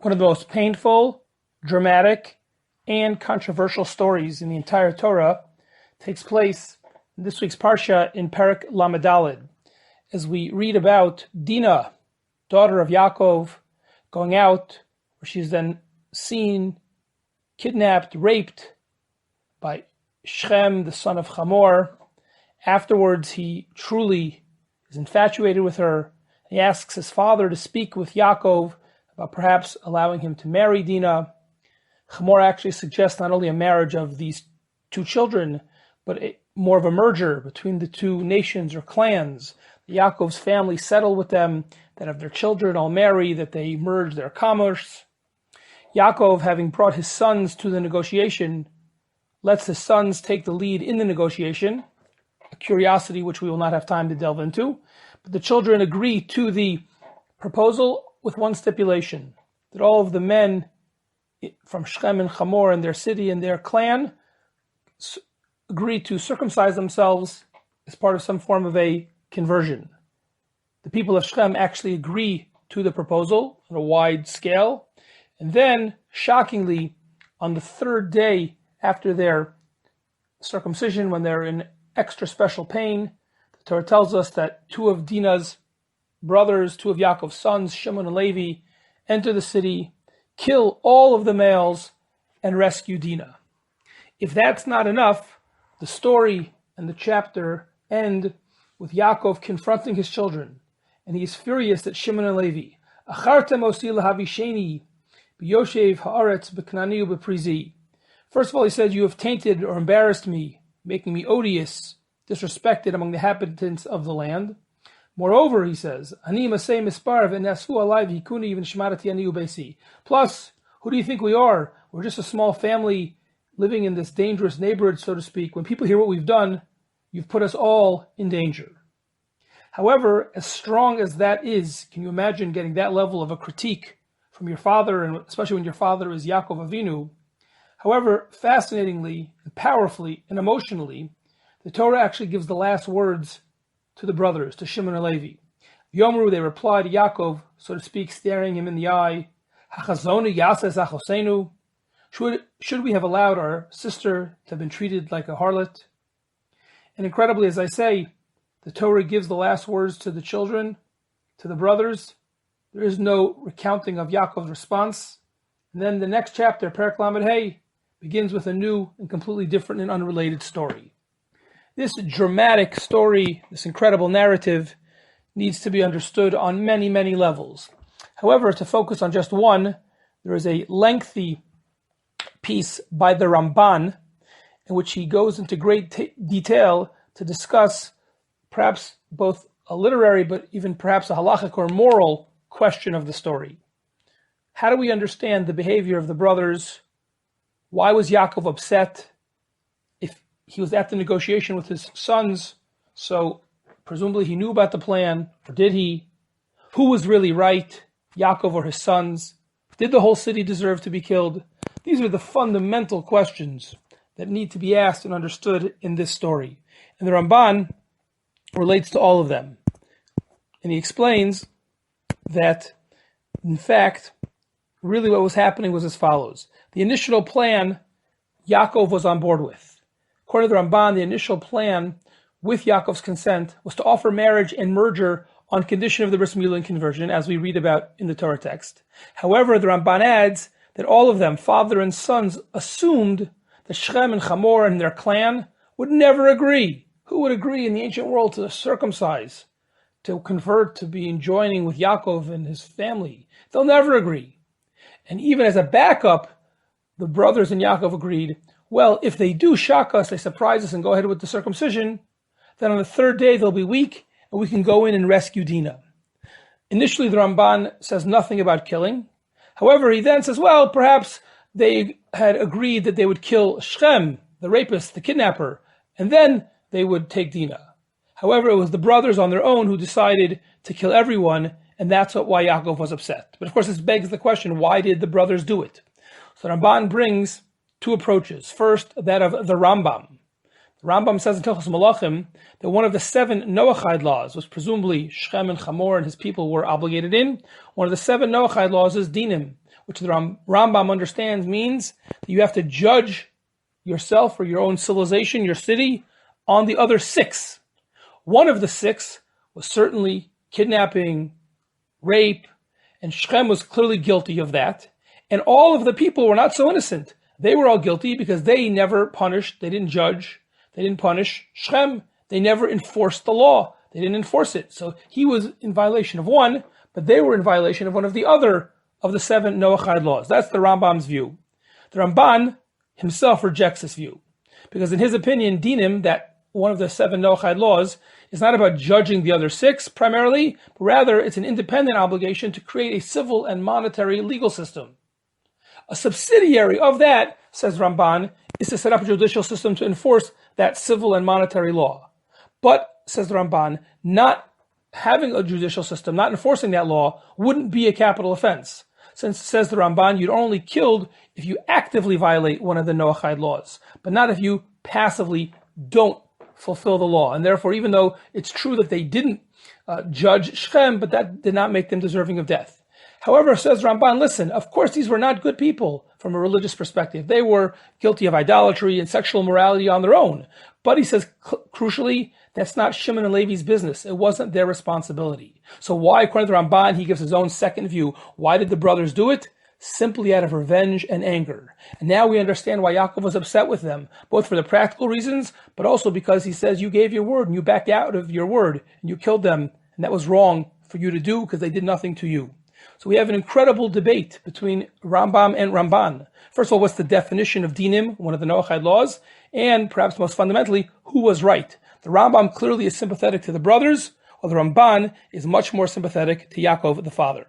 One of the most painful, dramatic, and controversial stories in the entire Torah takes place in this week's Parsha in Perek Lamed, as we read about Dinah, daughter of Yaakov, going out, where she's then seen, kidnapped, raped by Shechem, the son of Hamor. Afterwards, he truly is infatuated with her. He asks his father to speak with Yaakov about perhaps allowing him to marry Dinah. Hamor actually suggests not only a marriage of these two children, but more of a merger between the two nations or clans. Yaakov's family settle with them, that have their children all marry, that they merge their commerce. Yaakov, having brought his sons to the negotiation, lets his sons take the lead in the negotiation, a curiosity which we will not have time to delve into. But the children agree to the proposal with one stipulation, that all of the men from Shechem and Hamor and their city and their clan agree to circumcise themselves as part of some form of a conversion. The people of Shechem actually agree to the proposal on a wide scale. And then, shockingly, on the third day after their circumcision, when they're in extra special pain, the Torah tells us that two of Dinah's brothers, two of Yaakov's sons, Shimon and Levi, enter the city, kill all of the males, and rescue Dinah. If that's not enough, the story and the chapter end with Yaakov confronting his children, and he is furious that Shimon and Levi, Achartem osi lahavisheni b'yoshev haaretz b'knani u'b'prizi. First of all, he said, you have tainted or embarrassed me, making me odious, disrespected among the inhabitants of the land. Moreover, he says, Ani masei mispar v'nesu alai v'hikuni v'nishmarati ani u'beisi. Plus, who do you think we are? We're just a small family living in this dangerous neighborhood, so to speak. When people hear what we've done, you've put us all in danger. However, as strong as that is, can you imagine getting that level of a critique from your father, and especially when your father is Yaakov Avinu? However, fascinatingly, and powerfully, and emotionally, the Torah actually gives the last words to the brothers, to Shimon and Levi. Yomru, they reply to Yaakov, so to speak, staring him in the eye, Hachazonu yases achosenu. Should we have allowed our sister to have been treated like a harlot? And incredibly, as I say, the Torah gives the last words to the children, to the brothers. There is no recounting of Yaakov's response. And then the next chapter, Perek Lamed, begins with a new and completely different and unrelated story. This dramatic story, this incredible narrative, needs to be understood on many, many levels. However, to focus on just one, there is a lengthy piece by the Ramban in which he goes into great detail to discuss perhaps both a literary but even perhaps a halachic or moral question of the story. How do we understand the behavior of the brothers? Why was Yaakov upset? If he was at the negotiation with his sons, so presumably he knew about the plan, or did he? Who was really right, Yaakov or his sons? Did the whole city deserve to be killed? These are the fundamental questions that need to be asked and understood in this story. And the Ramban relates to all of them. And he explains that, in fact, really what was happening was as follows. The initial plan, Yaakov was on board with. According to the Ramban, the initial plan, with Yaakov's consent, was to offer marriage and merger on condition of the bris milah and conversion, as we read about in the Torah text. However, the Ramban adds that all of them, father and sons, assumed that Shechem and Hamor and their clan would never agree. Who would agree in the ancient world to circumcise, to convert, to be joining with Yaakov and his family? They'll never agree. And even as a backup, the brothers and Yaakov agreed, well, if they do shock us, they surprise us and go ahead with the circumcision, then on the third day they'll be weak and we can go in and rescue Dinah. Initially, the Ramban says nothing about killing. However, he then says, well, perhaps they had agreed that they would kill Shechem, the rapist, the kidnapper, and then they would take Dinah. However, it was the brothers on their own who decided to kill everyone, and that's why Yaakov was upset. But of course, this begs the question, why did the brothers do it? So Ramban brings two approaches. First, that of the Rambam. The Rambam says in Hilchos Malachim that one of the 7 Noachide laws, which presumably Shechem and Hamor and his people were obligated in, one of the 7 Noachide laws is dinim, which the Rambam understands means that you have to judge yourself or your own civilization, your city, on the other 6. One of the 6 was certainly kidnapping, rape, and Shechem was clearly guilty of that. And all of the people were not so innocent. They were all guilty because they never punished, they didn't judge, they didn't punish Shechem. They never enforced the law. They didn't enforce it. So he was in violation of one, but they were in violation of one of the other of the 7 Noachide laws. That's the Rambam's view. The Ramban himself rejects this view because in his opinion, dinim, that one of the 7 Noachide laws, is not about judging the other 6 primarily, but rather it's an independent obligation to create a civil and monetary legal system. A subsidiary of that, says Ramban, is to set up a judicial system to enforce that civil and monetary law. But, says the Ramban, not having a judicial system, not enforcing that law, wouldn't be a capital offense. Since, says the Ramban, you're only killed if you actively violate one of the Noachide laws, but not if you passively don't fulfill the law. And therefore, even though it's true that they didn't judge Shechem, but that did not make them deserving of death. However, says Ramban, listen, of course these were not good people from a religious perspective. They were guilty of idolatry and sexual immorality on their own. But he says, crucially, that's not Shimon and Levi's business. It wasn't their responsibility. So why, according to Ramban, he gives his own second view. Why did the brothers do it? Simply out of revenge and anger. And now we understand why Yaakov was upset with them, both for the practical reasons, but also because he says, you gave your word and you backed out of your word and you killed them. And that was wrong for you to do because they did nothing to you. So we have an incredible debate between Rambam and Ramban. First of all, what's the definition of dinim, one of the Noachide laws? And perhaps most fundamentally, who was right? The Rambam clearly is sympathetic to the brothers, while the Ramban is much more sympathetic to Yaakov, the father.